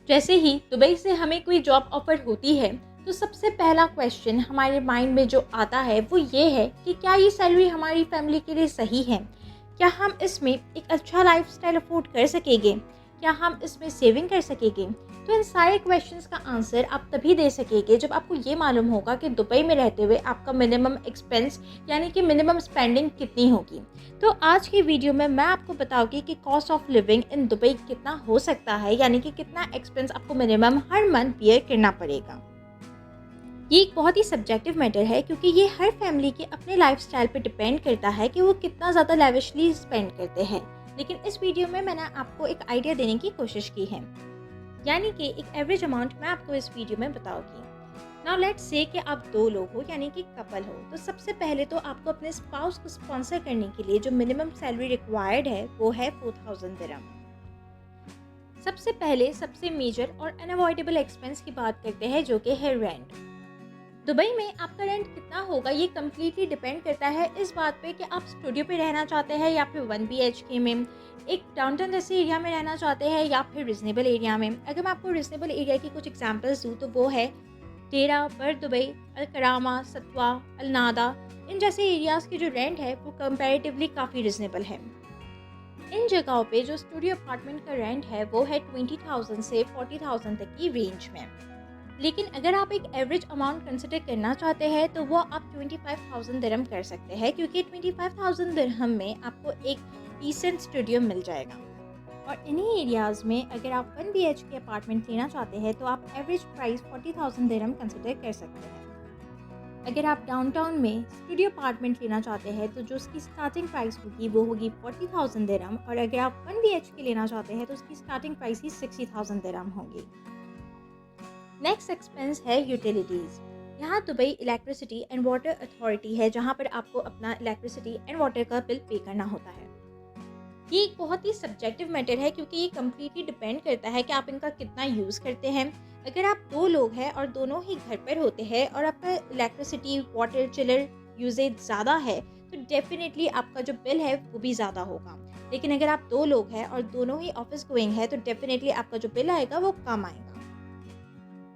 जैसे ही दुबई से हमें कोई जॉब ऑफ़र होती है तो सबसे पहला क्वेश्चन हमारे माइंड में जो आता है वो ये है कि क्या ये सैलरी हमारी फैमिली के लिए सही है? क्या हम इसमें एक अच्छा लाइफ़स्टाइल अफ़ोर्ड कर सकेंगे? क्या हम इसमें सेविंग कर सकेंगे? तो इन सारे क्वेश्चंस का आंसर आप तभी दे सकेंगे जब आपको ये मालूम होगा कि दुबई में रहते हुए आपका मिनिमम एक्सपेंस यानी कि मिनिमम स्पेंडिंग कितनी होगी। तो आज की वीडियो में मैं आपको बताऊंगी कि cost of living in Dubai कितना हो सकता है, यानी कि कितना एक्सपेंस आपको मिनिमम हर मंथ बियर करना पड़ेगा। ये एक बहुत ही सब्जेक्टिव मैटर है क्योंकि ये हर फैमिली के अपने लाइफस्टाइल पे डिपेंड करता है कि वो कितना ज़्यादा लेविशली स्पेंड करते हैं। लेकिन इस वीडियो में मैंने आपको एक आइडिया देने की कोशिश की है, यानी कि एक एवरेज अमाउंट मैं आपको इस वीडियो में बताऊंगी। नाउ लेट्स से कि आप दो लोग हो यानी कि कपल हो, तो सबसे पहले तो आपको अपने स्पाउस को स्पॉन्सर करने के लिए जो मिनिमम सैलरी रिक्वायर्ड है वो है 4000 दिरहम। सबसे पहले सबसे मेजर और अनअवॉइडेबल एक्सपेंस की बात करते हैं जो कि है रेंट। दुबई में आपका रेंट कितना होगा ये कम्प्लीटली डिपेंड करता है इस बात पे कि आप स्टूडियो पे रहना चाहते हैं या फिर 1 BHK में एक डाउनटाउन जैसे एरिया में रहना चाहते हैं या फिर रिजनेबल एरिया में। अगर मैं आपको रिजनेबल एरिया की कुछ एग्जांपल्स दूँ तो वो है डेरा, बर दुबई, अल-करामा, सतवा, अल-नादा। इन जैसे एरियाज़ की जो रेंट है वो कंपैरेटिवली काफ़ी रिजनेबल है। इन जगहों पे जो स्टूडियो अपार्टमेंट का रेंट है वो है 20,000 से 40,000 तक की रेंज में। लेकिन अगर आप एक एवरेज अमाउंट कंसिडर करना चाहते हैं तो वो आप 25,000 दिरहम कर सकते हैं, क्योंकि 25,000 दिरहम में आपको एक डिसेंट स्टूडियो मिल जाएगा। और इन्हीं एरियाज़ में अगर आप 1 BHK अपार्टमेंट लेना चाहते हैं तो आप एवरेज प्राइस 40,000 दिरहम कंसिडर कर सकते हैं। अगर आप डाउनटाउन में स्टूडियो अपार्टमेंट लेना चाहते हैं तो जो उसकी स्टार्टिंग प्राइस होगी वो होगी 40,000 दिरहम, और अगर आप 1 BHK लेना चाहते हैं तो उसकी स्टार्टिंग प्राइस ही 60,000 दिरहम होगी। नेक्स्ट एक्सपेंस है यूटिलिटीज़। यहाँ Dubai electricity and water authority है जहाँ पर आपको अपना इलेक्ट्रिसिटी एंड वाटर का बिल पे करना होता है। ये एक बहुत ही सब्जेक्टिव मैटर है क्योंकि ये कम्प्लीटली डिपेंड करता है कि आप इनका कितना यूज़ करते हैं। अगर आप दो लोग हैं और दोनों ही घर पर होते हैं और आपका इलेक्ट्रिसिटी वाटर चिलर यूजेज ज़्यादा है तो डेफिनेटली आपका जो बिल है वो भी ज़्यादा होगा। लेकिन अगर आप दो लोग हैं और दोनों ही ऑफिस गोइंग है तो डेफिनेटली आपका जो बिल आएगा वो कम आएगा।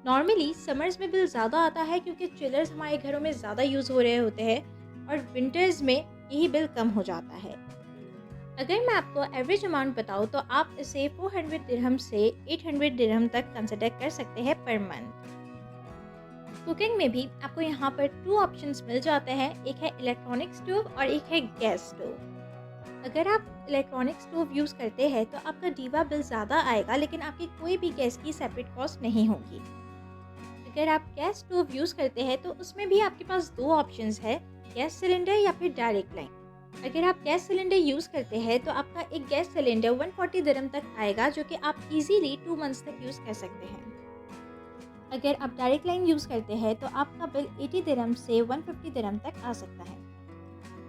नॉर्मली समर्स में बिल ज़्यादा आता है क्योंकि चिलर्स हमारे घरों में ज़्यादा यूज़ हो रहे होते हैं, और विंटर्स में यही बिल कम हो जाता है। अगर मैं आपको एवरेज अमाउंट बताऊँ तो आप इसे 400 दिरहम से 800 दिरहम तक कंसिडर कर सकते हैं पर मंथ। कुकिंग में भी आपको यहाँ पर 2 ऑप्शंस मिल जाते हैं, एक है इलेक्ट्रॉनिक स्टोव और एक है गैस स्टोव। अगर आप इलेक्ट्रॉनिक स्टोव यूज़ करते हैं तो आपका डीवा बिल ज़्यादा आएगा, लेकिन आपकी कोई भी गैस की सेपरेट कॉस्ट नहीं होगी। अगर आप गैस स्टोव यूज़ करते हैं तो उसमें भी आपके पास 2 ऑप्शंस है, गैस सिलेंडर या फिर डायरेक्ट लाइन। अगर आप गैस सिलेंडर यूज़ करते हैं तो आपका एक गैस सिलेंडर 140 दिरहम तक आएगा, जो कि आप इजीली 2 मंथ्स तक यूज़ कर सकते हैं। अगर आप डायरेक्ट लाइन यूज़ करते हैं तो आपका बिल 80 दिरहम से 150 दिरहम तक आ सकता है।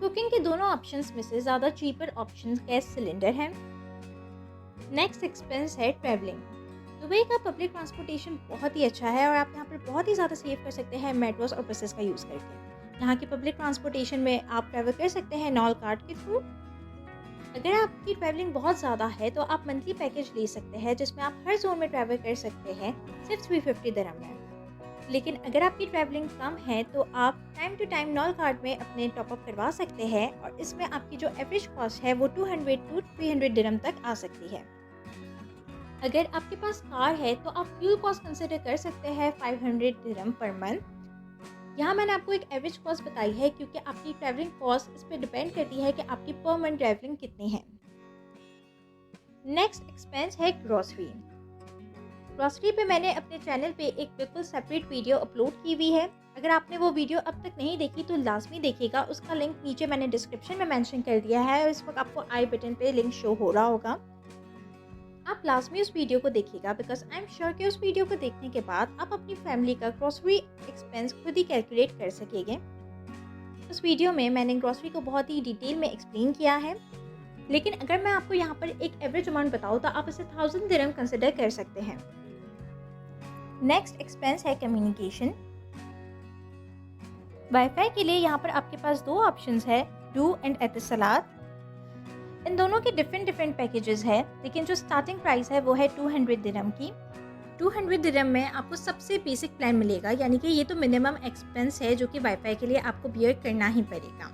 कुकिंग के दोनों ऑप्शंस में से ज़्यादा चीपर ऑप्शन गैस सिलेंडर है। नेक्स्ट एक्सपेंस है ट्रैवलिंग। दुबई का पब्लिक ट्रांसपोर्टेशन बहुत ही अच्छा है और आप यहाँ पर बहुत ही ज़्यादा सेव कर सकते हैं मेट्रोस और बसेस का यूज़ करके। यहाँ की पब्लिक ट्रांसपोर्टेशन में आप ट्रैवल कर सकते हैं नॉल कार्ड के थ्रू। अगर आपकी ट्रैवलिंग बहुत ज़्यादा है तो आप मंथली पैकेज ले सकते हैं जिसमें आप हर जोन में ट्रैवल कर सकते हैं सिर्फ 350 दिरहम में। लेकिन अगर आपकी ट्रैवलिंग कम है तो आप time to time Nol card में अपने टॉपअप करवा सकते हैं, और इसमें आपकी जो एवरेज कॉस्ट है वो 200 टू 300 दिरहम तक आ सकती है। अगर आपके पास कार है तो आप फ्यूल कॉस्ट कंसिडर कर सकते हैं 500 दिरहम पर मंथ। यहाँ मैंने आपको एक एवरेज कॉस्ट बताई है क्योंकि आपकी ट्रैवलिंग कॉस्ट इस पर डिपेंड करती है कि आपकी पर मंथ ट्रैवलिंग कितनी है। नेक्स्ट एक्सपेंस है ग्रॉसरी। ग्रॉसरी पे मैंने अपने चैनल पे एक बिल्कुल सेपरेट वीडियो अपलोड की हुई है। अगर आपने वो वीडियो अब तक नहीं देखी तो लाजमी देखिएगा, उसका लिंक नीचे मैंने डिस्क्रिप्शन में मेंशन कर दिया है और इस वक्त आपको आई बटन पे लिंक शो हो रहा होगा। आप लाजमी उस वीडियो को देखिएगा बिकॉज आई एम श्योर कि उस वीडियो को देखने के बाद आप अपनी फैमिली का ग्रॉसरी एक्सपेंस खुद ही कैलकुलेट कर सकेंगे। उस वीडियो में मैंने ग्रॉसरी को बहुत ही डिटेल में एक्सप्लेन किया है। लेकिन अगर मैं आपको यहाँ पर एक एवरेज अमाउंट बताऊँ तो आप इसे 1000 दिरहम कंसिडर कर सकते हैं। नेक्स्ट एक्सपेंस है कम्युनिकेशन। वाईफाई के लिए यहाँ पर आपके पास 2 ऑप्शंस है, डू एंड एतिसलात। इन दोनों के डिफरेंट पैकेजेस है, लेकिन जो स्टार्टिंग प्राइस है वो है 200 दिरहम की। 200 दिरहम में आपको सबसे बेसिक प्लान मिलेगा, यानी कि ये तो मिनिमम एक्सपेंस है जो कि वाईफाई के लिए आपको बियर करना ही पड़ेगा।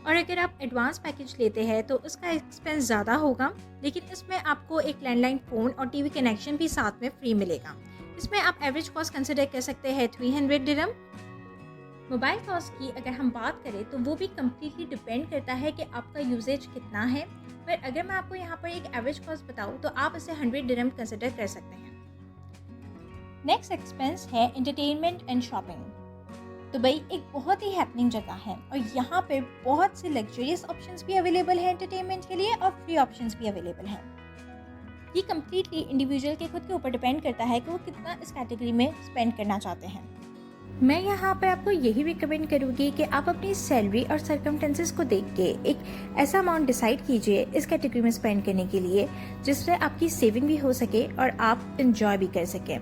और अगर आप एडवांस पैकेज लेते हैं तो उसका एक्सपेंस ज़्यादा होगा, लेकिन इसमें आपको एक लैंडलाइन फ़ोन और टीवी कनेक्शन भी साथ में फ्री मिलेगा। इसमें आप एवरेज कॉस्ट कंसिडर कर सकते हैं 300 दिरहम। मोबाइल कॉस्ट की अगर हम बात करें तो वो भी कम्प्लीटली डिपेंड करता है कि आपका यूजेज कितना है, पर अगर मैं आपको यहाँ पर एक एवरेज कॉस्ट बताऊँ तो आप इसे 100 दिरहम कंसिडर कर सकते हैं। नेक्स्ट एक्सपेंस है एंटरटेनमेंट एंड शॉपिंग। दुबई एक बहुत ही हैपनिंग जगह है और यहाँ पर बहुत से लग्जरियस ऑप्शंस भी अवेलेबल हैं एंटरटेनमेंट के लिए, और फ्री ऑप्शंस भी अवेलेबल हैं। ये कम्प्लीटली इंडिविजुअल के खुद के ऊपर डिपेंड करता है कि वो कितना इस कैटेगरी में स्पेंड करना चाहते हैं। मैं यहाँ पर आपको यही रिकमेंड करूँगी कि आप अपनी सैलरी और सर्कमस्टेंसेस को देख के एक ऐसा अमाउंट डिसाइड कीजिए इस कैटेगरी में स्पेंड करने के लिए, जिससे आपकी सेविंग भी हो सके और आप इंजॉय भी कर सकें।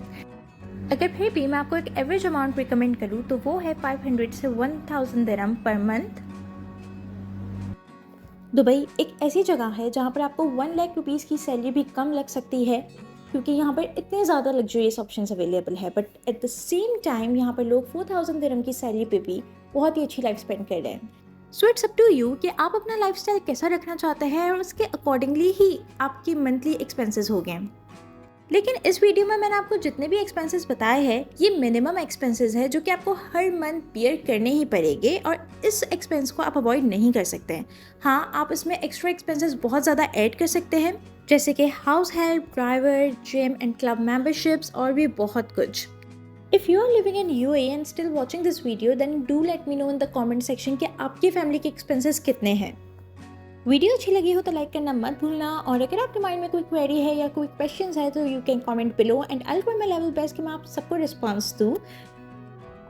अगर फिर भी मैं आपको एक एवरेज अमाउंट रिकमेंड करूँ तो वो है 500 से 1000 दिरहम पर मंथ। दुबई एक ऐसी जगह है जहाँ पर आपको 1 लाख रुपीज़ की सैलरी भी कम लग सकती है, क्योंकि यहाँ पर इतने ज़्यादा लग्जरियस ऑप्शंस अवेलेबल है। But at the same time यहाँ पर लोग 4000 दिरहम की सैलरी पे भी बहुत ही अच्छी लाइफ स्पेंड कर रहे हैं। So it's up to you कि आप अपना लाइफस्टाइल कैसा रखना चाहते हैं और उसके अकॉर्डिंगली ही आपकी मंथली एक्सपेंसेस हो गए। लेकिन इस वीडियो में मैंने आपको जितने भी एक्सपेंसेस बताए हैं ये मिनिमम एक्सपेंसेस है जो कि आपको हर मंथ बियर करने ही पड़ेंगे, और इस एक्सपेंस को आप अवॉइड नहीं कर सकते हैं। हाँ, आप इसमें एक्स्ट्रा एक्सपेंसेस बहुत ज़्यादा ऐड कर सकते हैं, जैसे कि house help, driver, gym and club memberships और भी बहुत कुछ। If you are living in UAE and still watching this video then do let me know in the comment section कि आपकी फैमिली के एक्सपेंसेस कितने हैं। वीडियो अच्छी लगी हो तो लाइक करना मत भूलना, और अगर आपके माइंड में कोई क्वेरी है या कोई क्वेश्चंस है तो you can comment below and I will try my level best कि मैं आप सबको रिस्पांस दूँ।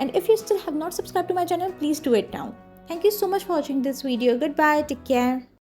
And if you still have not subscribe to my channel please do it now. Thank you so much for watching this video. Good bye, take care.